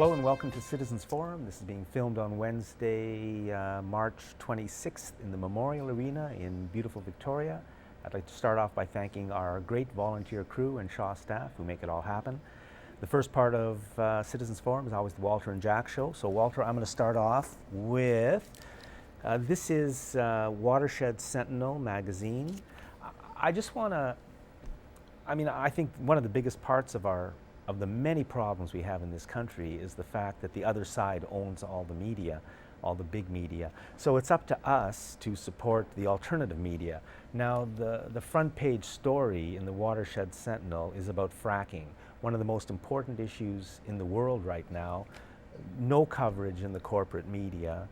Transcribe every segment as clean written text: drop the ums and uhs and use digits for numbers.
Hello and welcome to Citizens Forum. This is being filmed on Wednesday, March 26th in the Memorial Arena in beautiful Victoria. I'd like to start off by thanking our great volunteer crew and Shaw staff who make it all happen. The first part of Citizens Forum is always the Walter and Jack Show. So Walter, I'm going to start off with, this is Watershed Sentinel magazine. I just want to, I think one of the biggest parts of the many problems we have in this country is the fact that the other side owns all the media, all the big media. So it's up to us to support the alternative media. Now, the front page story in the Watershed Sentinel is about fracking, one of the most important issues in the world right now. No coverage in the corporate media.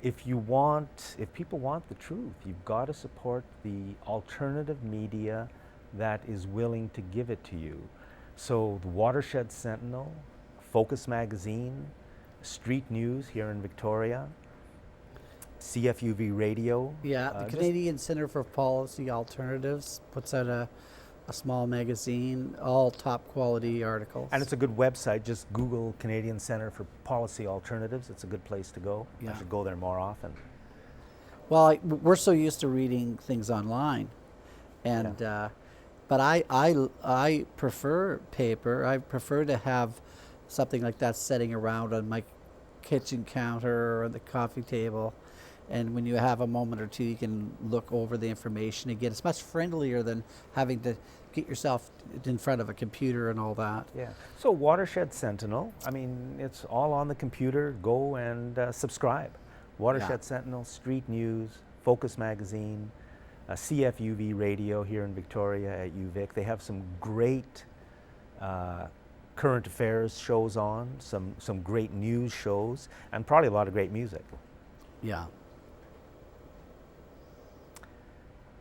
If people want the truth, you've got to support the alternative media that is willing to give it to you. So the Watershed Sentinel, Focus Magazine, Street News here in Victoria, CFUV Radio. Yeah, the Canadian Centre for Policy Alternatives puts out a small magazine, all top quality articles. And it's a good website. Just Google Canadian Centre for Policy Alternatives. It's a good place to go. Yeah. I should go there more often. Well, we're so used to reading things online, and but I prefer paper. I prefer to have something like that sitting around on my kitchen counter or the coffee table, and when you have a moment or two, you can look over the information again. It's much friendlier than having to get yourself in front of a computer and all that. Yeah. So Watershed Sentinel, it's all on the computer. Go and subscribe. Watershed Sentinel, Street News, Focus Magazine, CFUV Radio here in Victoria at UVic. They have some great current affairs shows on, some great news shows, and probably a lot of great music. Yeah.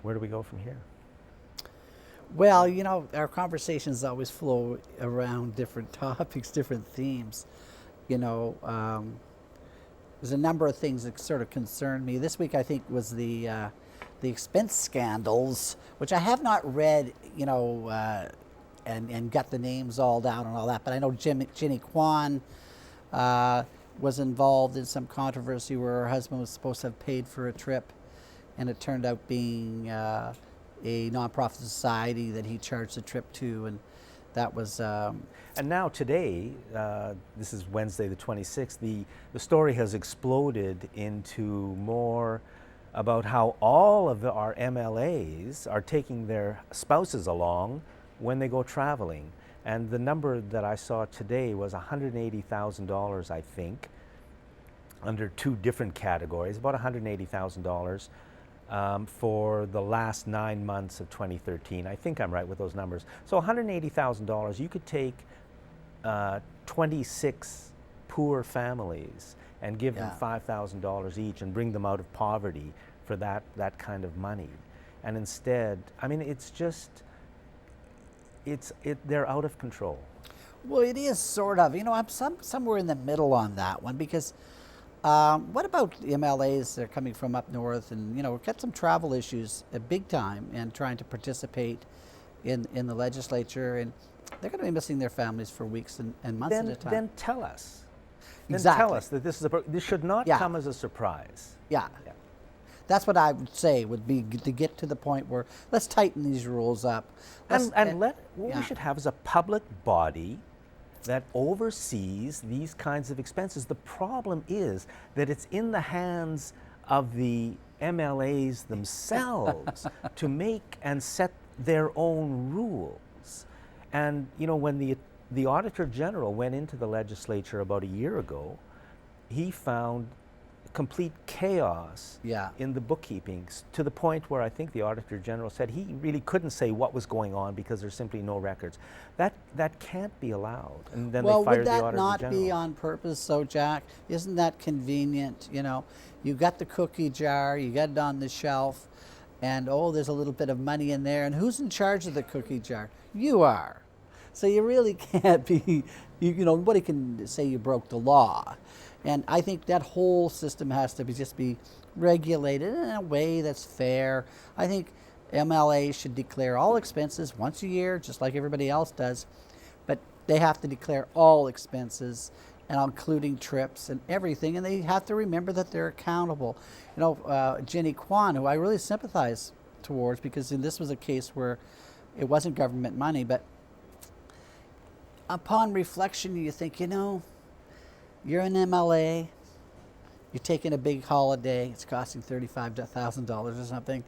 Where do we go from here? Well, our conversations always flow around different topics, different themes. There's a number of things that sort of concern me. This week, I think, was the expense scandals, which I have not read, and got the names all down and all that. But I know Ginny Kwan was involved in some controversy where her husband was supposed to have paid for a trip, and it turned out being a nonprofit society that he charged the trip to, and that was. And now today, this is Wednesday the 26th, the story has exploded into more about how all of our MLAs are taking their spouses along when they go traveling. And the number that I saw today was $180,000, I think, under two different categories, about $180,000 for the last 9 months of 2013. I think I'm right with those numbers. So $180,000, you could take 26 poor families and give them $5,000 each and bring them out of poverty for that kind of money. And instead, they're out of control. Well, it is sort of. I'm somewhere in the middle on that one, because what about the MLAs that are coming from up north and, we've got some travel issues big time and trying to participate in the legislature, and they're going to be missing their families for weeks and months at a time. Then tell us. Exactly. Then tell us that this should not come as a surprise. Yeah. That's what I would say would be to get to the point where let's tighten these rules up. What we should have is a public body that oversees these kinds of expenses. The problem is that it's in the hands of the MLAs themselves to make and set their own rules. And when the Auditor General went into the legislature about a year ago, he found complete chaos in the bookkeeping, to the point where I think the Auditor General said he really couldn't say what was going on because there's simply no records. That can't be allowed. And then they fired the Auditor General. Would that not be on purpose, though, Jack? Isn't that convenient? You got the cookie jar, you got it on the shelf, and there's a little bit of money in there, and who's in charge of the cookie jar? You are. So you really can't be, nobody can say you broke the law. And I think that whole system has to just be regulated in a way that's fair. I think MLA should declare all expenses once a year, just like everybody else does. But they have to declare all expenses, and including trips and everything, and they have to remember that they're accountable. You know, Ginny Kwan, who I really sympathize towards, because this was a case where it wasn't government money, but upon reflection, you think, you know, you're an MLA, you're taking a big holiday, it's costing $35,000 or something.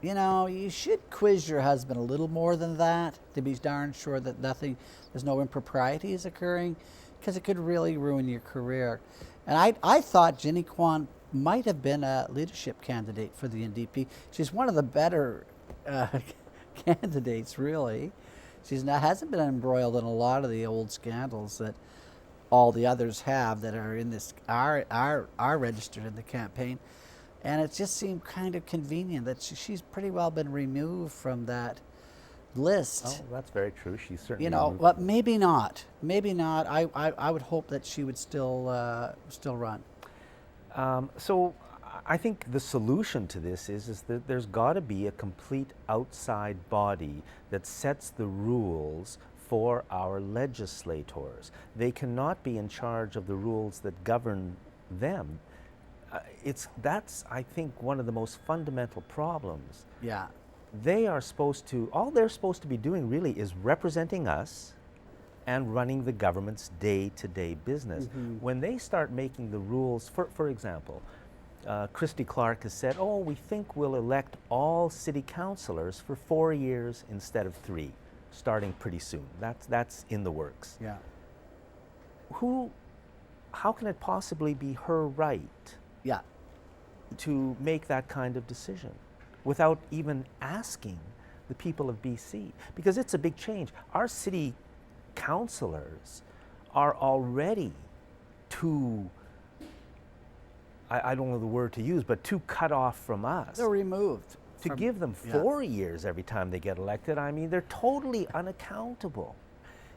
You know, you should quiz your husband a little more than that to be darn sure that there's no improprieties occurring, because it could really ruin your career. And I thought Ginny Kwan might have been a leadership candidate for the NDP. She's one of the better candidates, really. Hasn't been embroiled in a lot of the old scandals that all the others have that are in this are registered in the campaign. And it just seemed kind of convenient that she's pretty well been removed from that list. Oh, that's very true. She's certainly, you know, but maybe not. Maybe not. I would hope that she would still run. So I think the solution to this is that there's got to be a complete outside body that sets the rules for our legislators. They cannot be in charge of the rules that govern them. That's, I think, one of the most fundamental problems. Yeah. All they're supposed to be doing really is representing us and running the government's day-to-day business. Mm-hmm. When they start making the rules, for example, Christy Clark has said, oh, we think we'll elect all city councillors for 4 years instead of 3, starting pretty soon. That's in the works. Yeah. How can it possibly be her right? Yeah. To make that kind of decision without even asking the people of BC? Because it's a big change. Our city councillors are already too, I don't know the word to use, but too cut off from us. They're removed. To give them 4 years every time they get elected, I mean, they're totally unaccountable.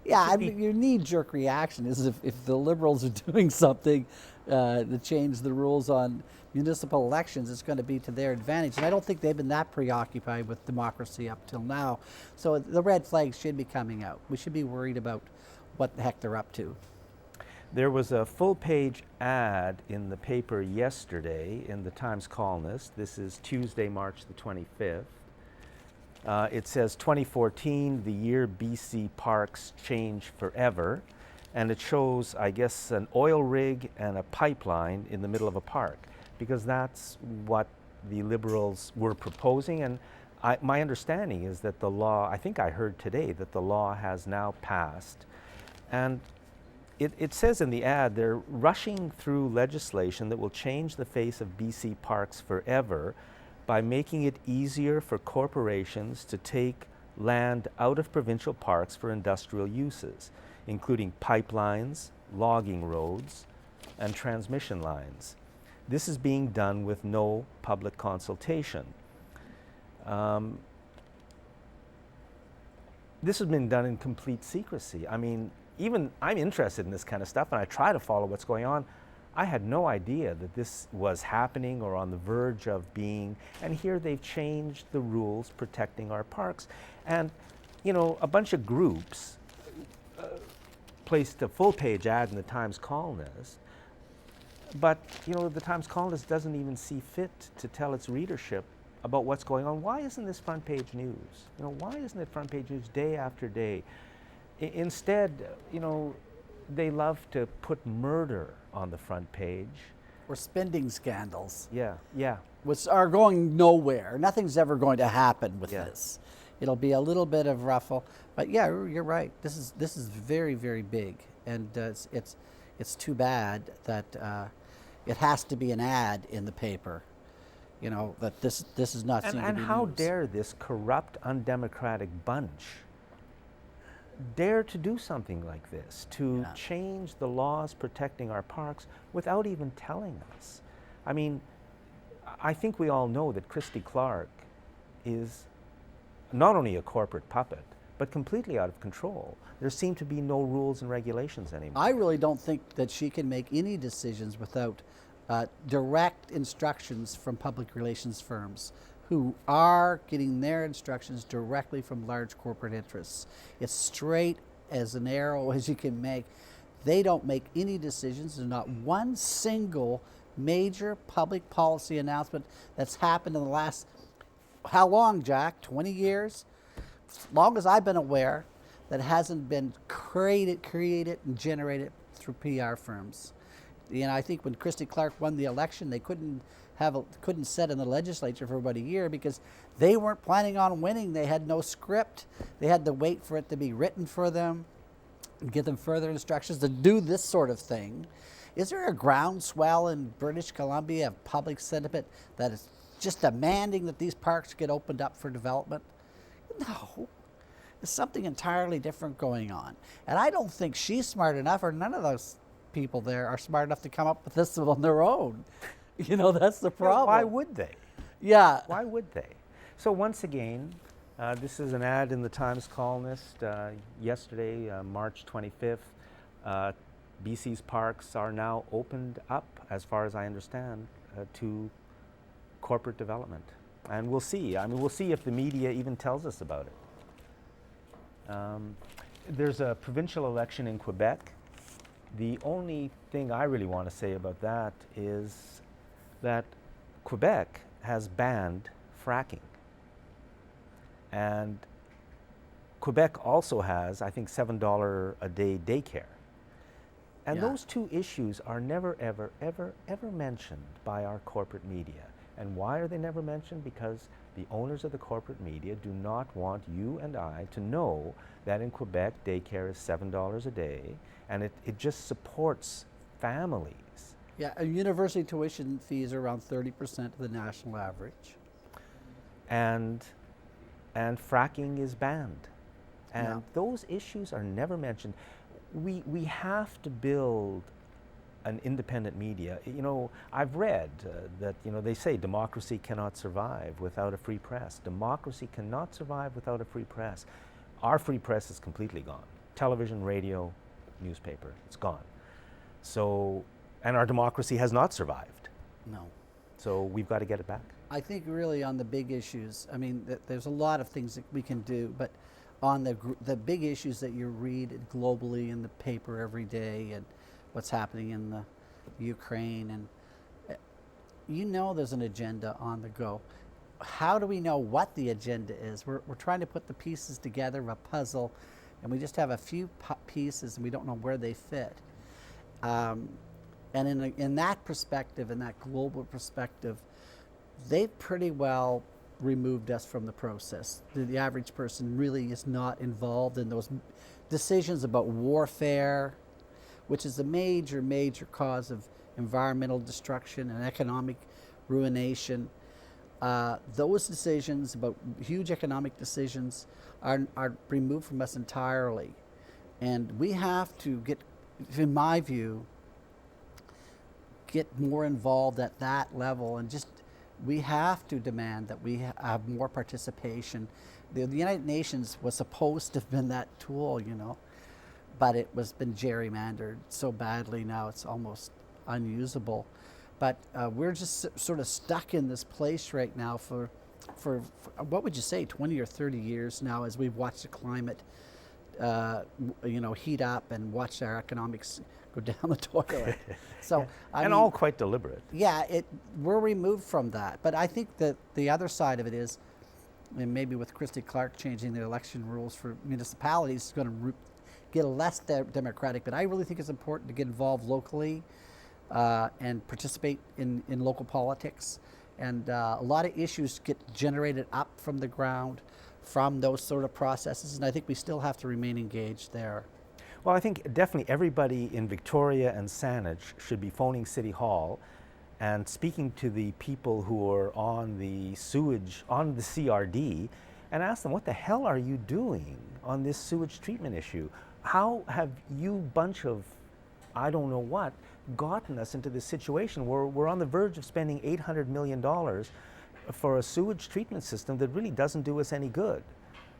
Yeah, I mean, your knee-jerk reaction is if the Liberals are doing something to change the rules on municipal elections, it's going to be to their advantage. And I don't think they've been that preoccupied with democracy up till now. So the red flags should be coming out. We should be worried about what the heck they're up to. There was a full-page ad in the paper yesterday in the Times Colonist. This is Tuesday, March the 25th. It says 2014, the year BC parks change forever. And it shows, I guess, an oil rig and a pipeline in the middle of a park, because that's what the Liberals were proposing. And my understanding is that the law, I think I heard today that the law has now passed. And it says in the ad they're rushing through legislation that will change the face of BC parks forever by making it easier for corporations to take land out of provincial parks for industrial uses, including pipelines, logging roads, and transmission lines. This is being done with no public consultation. This has been done in complete secrecy. I mean, even I'm interested in this kind of stuff, and I try to follow what's going on. I had no idea that this was happening or on the verge of being, and here they've changed the rules protecting our parks. And, you know, a bunch of groups placed a full-page ad in the Times Colonist, but, you know, the Times Colonist doesn't even see fit to tell its readership about what's going on. Why isn't this front-page news? You know, why isn't it front-page news day after day? Instead, you know, they love to put murder on the front page. Or spending scandals. Yeah, yeah. Which are going nowhere. Nothing's ever going to happen with this. It'll be a little bit of ruffle, but yeah, you're right. This is very, very big, and it's too bad that it has to be an ad in the paper. You know, that this is not seen to be And how news. dare this corrupt, undemocratic bunch dare to do something like this, to change the laws protecting our parks without even telling us. I mean, I think we all know that Christy Clark is not only a corporate puppet, but completely out of control. There seem to be no rules and regulations anymore. I really don't think that she can make any decisions without direct instructions from public relations firms who are getting their instructions directly from large corporate interests. It's straight as narrow as you can make. They don't make any decisions. There's not one single major public policy announcement that's happened in the last, how long, Jack? 20 years? As long as I've been aware, that hasn't been created and generated through PR firms. I think when Christy Clark won the election, they couldn't sit in the legislature for about a year because they weren't planning on winning. They had no script. They had to wait for it to be written for them and give them further instructions to do this sort of thing. Is there a groundswell in British Columbia of public sentiment that is just demanding that these parks get opened up for development? No. There's something entirely different going on. And I don't think she's smart enough, or none of those people there are smart enough to come up with this on their own. That's the problem. Why would they? Yeah. Why would they? So once again, this is an ad in the Times Colonist yesterday, March 25th. BC's parks are now opened up, as far as I understand, to corporate development. And we'll see. We'll see if the media even tells us about it. There's a provincial election in Quebec. The only thing I really want to say about that is that Quebec has banned fracking. And Quebec also has, I think, $7 a day daycare. And those two issues are never, ever, ever, ever mentioned by our corporate media. And why are they never mentioned? Because the owners of the corporate media do not want you and I to know that in Quebec, daycare is $7 a day, and it just supports families. Yeah, university tuition fees are around 30% of the national average. And fracking is banned. And those issues are never mentioned. We have to build an independent media. I've read that they say democracy cannot survive without a free press. Democracy cannot survive without a free press. Our free press is completely gone. Television, radio, newspaper, it's gone. So, and our democracy has not survived. No. So we've got to get it back. I think really on the big issues, there's a lot of things that we can do, but on the big issues that you read globally in the paper every day, and what's happening in the Ukraine, and there's an agenda on the go. How do we know what the agenda is? We're trying to put the pieces together of a puzzle, and we just have a few pieces and we don't know where they fit. And in that perspective, in that global perspective, they've pretty well removed us from the process. The average person really is not involved in those decisions about warfare, which is a major, major cause of environmental destruction and economic ruination. Those decisions about huge economic decisions are removed from us entirely. And we have to get, in my view, get more involved at that level, and we have to demand that we have more participation. The United Nations was supposed to have been that tool, but it was been gerrymandered so badly now it's almost unusable. But we're just sort of stuck in this place right now for what would you say, 20 or 30 years now, as we've watched the climate heat up and watched our economics go down the toilet. So and all quite deliberate. Yeah, we're removed from that. But I think that the other side of it is, and maybe with Christy Clark changing the election rules for municipalities, it's going to get less democratic. But I really think it's important to get involved locally and participate in local politics. And a lot of issues get generated up from the ground from those sort of processes. And I think we still have to remain engaged there. Well, I think definitely everybody in Victoria and Saanich should be phoning City Hall and speaking to the people who are on the sewage, on the CRD, and ask them, what the hell are you doing on this sewage treatment issue? How have you bunch of, I don't know what, gotten us into this situation where we're on the verge of spending $800 million for a sewage treatment system that really doesn't do us any good,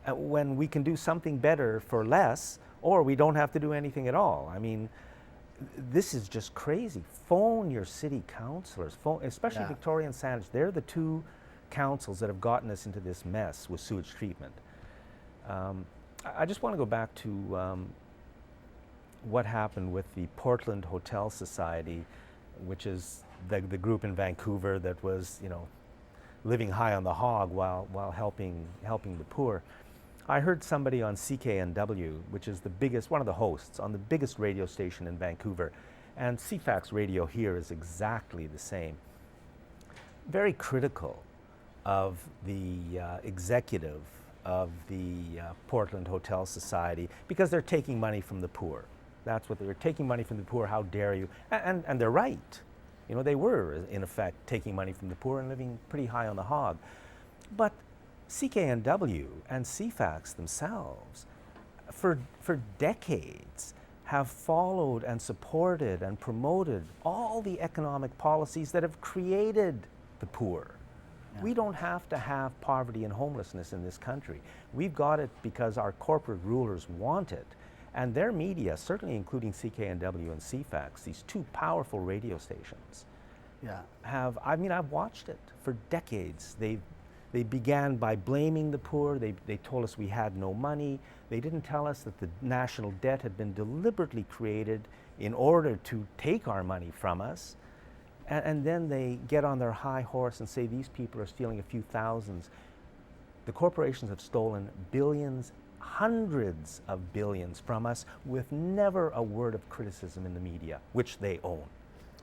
when we can do something better for less, or we don't have to do anything at all. This is just crazy. Phone your city councillors, especially Victoria and Saanich. They're the two councils that have gotten us into this mess with sewage treatment. I just want to go back to what happened with the Portland Hotel Society, which is the group in Vancouver that was, living high on the hog while helping the poor. I heard somebody on CKNW, which is one of the hosts on the biggest radio station in Vancouver, and CFAX radio here is exactly the same. Very critical of the executive of the Portland Hotel Society because they're taking money from the poor. That's what they're taking money from the poor. How dare you? And they're right. They were in effect taking money from the poor and living pretty high on the hog. But CKNW and CFAX themselves, for decades, have followed and supported and promoted all the economic policies that have created the poor. Yeah. We don't have to have poverty and homelessness in this country. We've got it because our corporate rulers want it. And their media, certainly including CKNW and CFAX, these two powerful radio stations, I've watched it for decades. They began by blaming the poor. They told us we had no money. They didn't tell us that the national debt had been deliberately created in order to take our money from us. And then they get on their high horse and say these people are stealing a few thousands. The corporations have stolen billions, hundreds of billions from us with never a word of criticism in the media, which they own.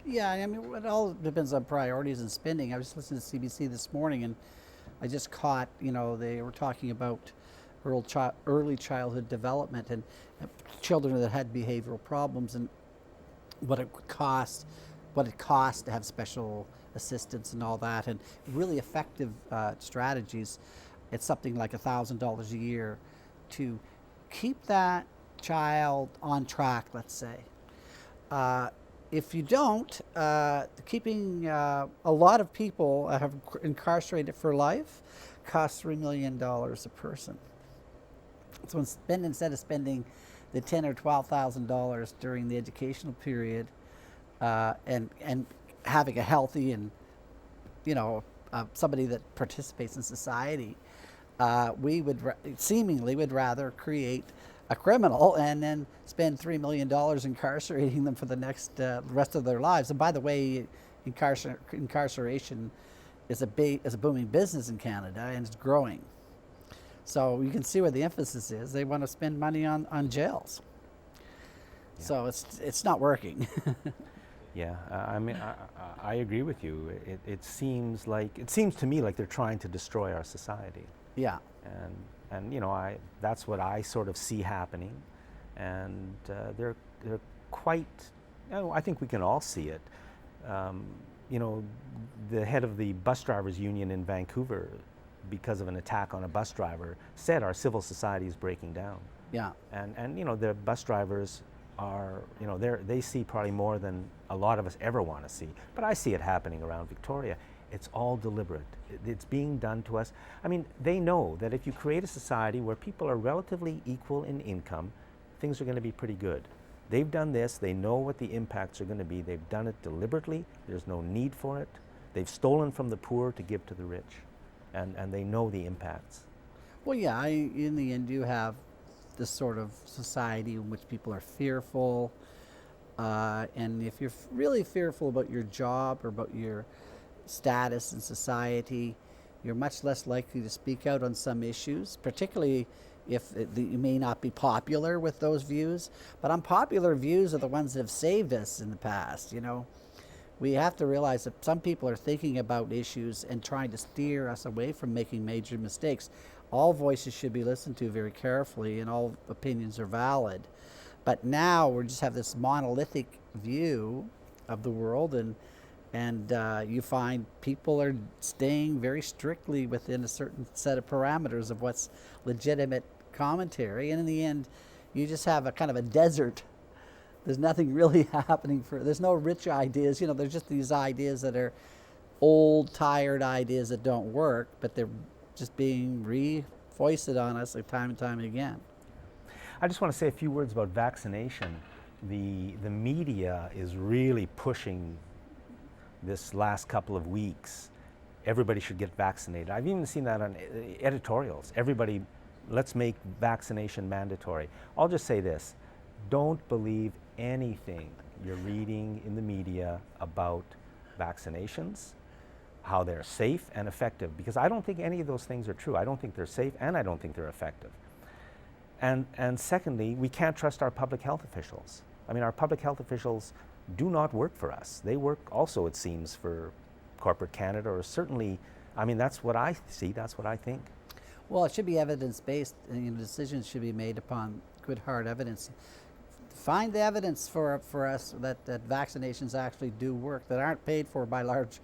Yeah, I mean, it all depends on priorities and spending. I was listening to CBC this morning, and I just caught, they were talking about early childhood development and children that had behavioral problems and what it cost to have special assistance and all that, and really effective strategies. It's something like $1,000 a year to keep that child on track, let's say. If you don't, keeping a lot of people have incarcerated for life costs $3 million a person. So instead of spending the $10,000 or $12,000 during the educational period and having a healthy and somebody that participates in society, we would seemingly would rather create a criminal and then spend $3 million incarcerating them for the rest of their lives. And by the way, incarceration is a booming business in Canada, and it's growing. So you can see where the emphasis is. They want to spend money on jails. Yeah. So it's not working. Yeah, I agree with you. It seems to me like they're trying to destroy our society. Yeah. And that's what I sort of see happening, and they're quite. I think we can all see it. The head of the bus drivers union in Vancouver, because of an attack on a bus driver, said our civil society is breaking down. Yeah. And the bus drivers are, they see probably more than a lot of us ever want to see. But I see it happening around Victoria. It's all deliberate. It's being done to us. I mean, they know that if you create a society where people are relatively equal in income, things are going to be pretty good. They've done this. They know what the impacts are going to be. They've done it deliberately. There's no need for it. They've stolen from the poor to give to the rich. And they know the impacts. Well, yeah, in the end, you have this sort of society in which people are fearful. And if you're really fearful about your job or about your status in society, you're much less likely to speak out on some issues, particularly if you may not be popular with those views. But unpopular views are the ones that have saved us in the past, We have to realize that some people are thinking about issues and trying to steer us away from making major mistakes. All voices should be listened to very carefully, and all opinions are valid. But now we just have this monolithic view of the world, and you find people are staying very strictly within a certain set of parameters of what's legitimate commentary. And in the end, you just have a kind of a desert. There's nothing really happening there's no rich ideas. There's just these ideas that are old, tired ideas that don't work, but they're just being re-foisted on us time and time again. I just want to say a few words about vaccination. The media is really pushing this last couple of weeks. Everybody should get vaccinated. I've even seen that on editorials. Everybody, let's make vaccination mandatory. I'll just say this. don't believe anything you're reading in the media about vaccinations, how they're safe and effective, because I don't think any of those things are true. I don't think they're safe, and I don't think they're effective. And secondly, we can't trust our public health officials. I mean, our public health officials do not work for us. They work also, it seems, for corporate Canada, or certainly, I mean, that's what I see, that's what I think. Well, it should be evidence-based, and decisions should be made upon good hard evidence. Find the evidence for us that vaccinations actually do work, that aren't paid for by large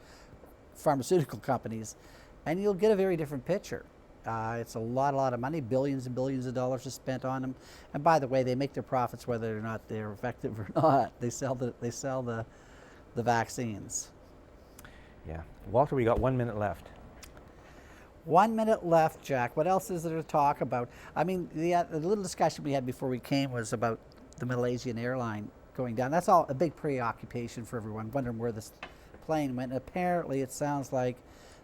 pharmaceutical companies, and you'll get a very different picture. It's a lot of money, billions and billions of dollars are spent on them. And by the way, they make their profits whether or not they're effective or not. They sell the vaccines. Yeah. Walter, we got 1 minute left. 1 minute left, Jack. What else is there to talk about? I mean, the little discussion we had before we came was about the Malaysian airline going down. That's all a big preoccupation for everyone, wondering where this plane went. And apparently, it sounds like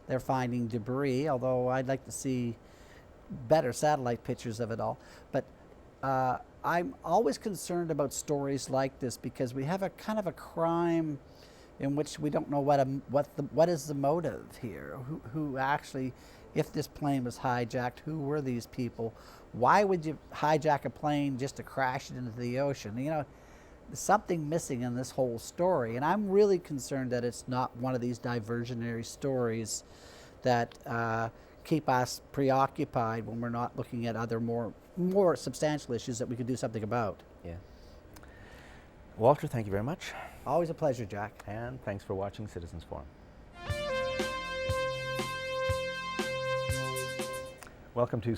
they're finding debris, although I'd like to see better satellite pictures of it all. But I'm always concerned about stories like this because we have a kind of a crime in which we don't know what is the motive here. Who actually, if this plane was hijacked, who were these people? Why would you hijack a plane just to crash it into the ocean? You know, there's something missing in this whole story, and I'm really concerned that it's not one of these diversionary stories that keep us preoccupied when we're not looking at other more substantial issues that we could do something about. Yeah. Walter, thank you very much. Always a pleasure, Jack. And thanks for watching Citizens Forum. Welcome to